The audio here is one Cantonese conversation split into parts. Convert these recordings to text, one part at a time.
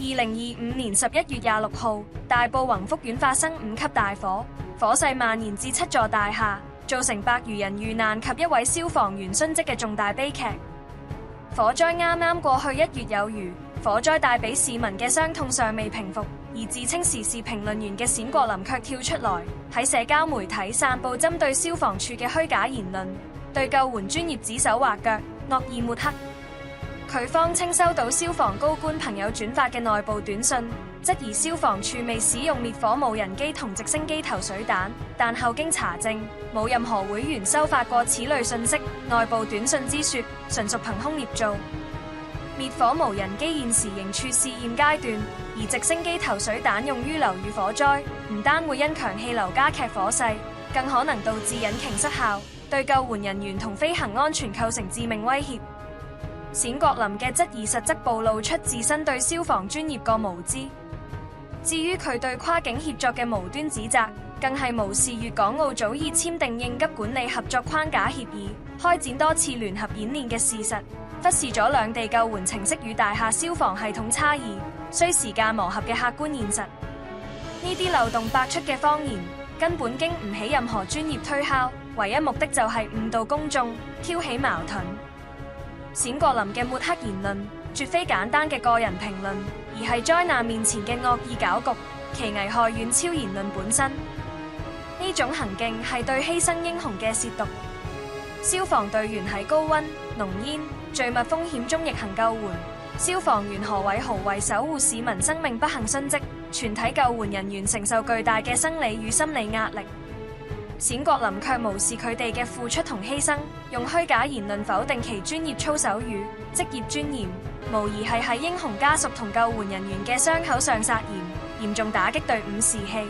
2025年11月26號，大埔宏福苑發生5級大火，火勢蔓延至7座大廈，造成百餘人遇難及一位消防員殉職嘅重大悲劇。火災啱啱過去1月有餘，火災帶俾市民嘅傷痛尚未平復，而自稱時事評論員嘅冼國林卻跳出來喺社交媒體散布針對消防處嘅虛假言論，對救援專業指手畫腳，惡意抹黑。佢謊稱收到消防高官朋友轉發嘅內部短信，質疑消防處未使用滅火無人機同直升機投水彈，但後經查證，冇任何會員收發過此類信息。內部短信之說，純屬憑空捏造。滅火無人機現時仍處試驗階段，而直升機投水彈用於樓宇火災，唔單會因強氣流加劇火勢，更可能導致引擎失效，對救援人員同飛行安全構成致命威脅。冼國林嘅質疑實則暴露出自身對消防專業個無知。至於佢對跨境協作嘅無端指責，更係無視粵港澳早已簽訂應急管理合作框架協議，開展多次聯合演練嘅事實，忽視咗兩地救援程式與大廈消防系統差異，需時間磨合嘅客觀現實。呢啲漏洞百出嘅謊言，根本經唔起任何專業推敲，唯一目的就係誤導公眾，挑起矛盾。冼國林嘅抹黑言論，絕非簡單嘅個人評論，而係災難面前嘅惡意攪局，其危害遠超言論本身。呢種行徑係對犧牲英雄嘅褻瀆。消防隊員喺高溫、濃煙、聚密風險中逆行救援，消防員何偉豪為守護市民生命不幸殉職，全體救援人員承受巨大嘅生理與心理壓力。冼國林卻無視佢哋嘅付出同犧牲，用虛假言論否定其專業操守與職業尊嚴，無疑係喺英雄家屬同救援人員嘅傷口上撒鹽，嚴重打擊隊伍士氣。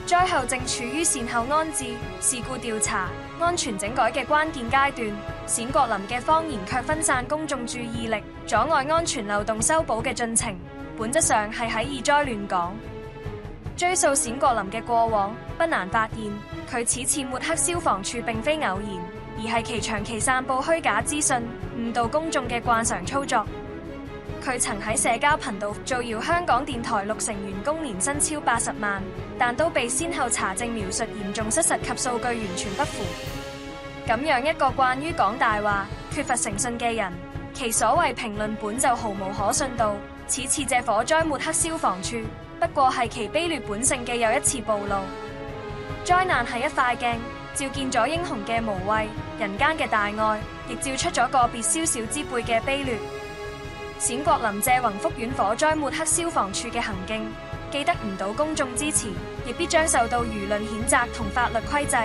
災後正處於善後安置、事故調查、安全整改嘅關鍵階段，冼國林嘅謊言卻分散公眾注意力，阻礙安全漏洞修補嘅進程，本質上係喺以災亂港。追溯冼國林嘅過往，不難發現，佢此次抹黑消防處並非偶然，而係其長期散布虛假資訊、誤導公眾嘅慣常操作。佢曾喺社交頻道造謠香港電台6成員工年薪超80萬，但都被先後查證描述嚴重失實及數據完全不符。咁樣一個慣於講大話、缺乏誠信嘅人，其所謂評論本就毫無可信度。此次借火災抹黑消防處，不過係其卑劣本性嘅又一次暴露。災難係一塊鏡，照見咗英雄嘅無畏，人間嘅大愛，亦照出咗個別宵小之輩嘅卑劣。冼國林借宏福苑火災抹黑消防處嘅行徑，既得唔到公眾支持，亦必將受到輿論譴責同法律規制。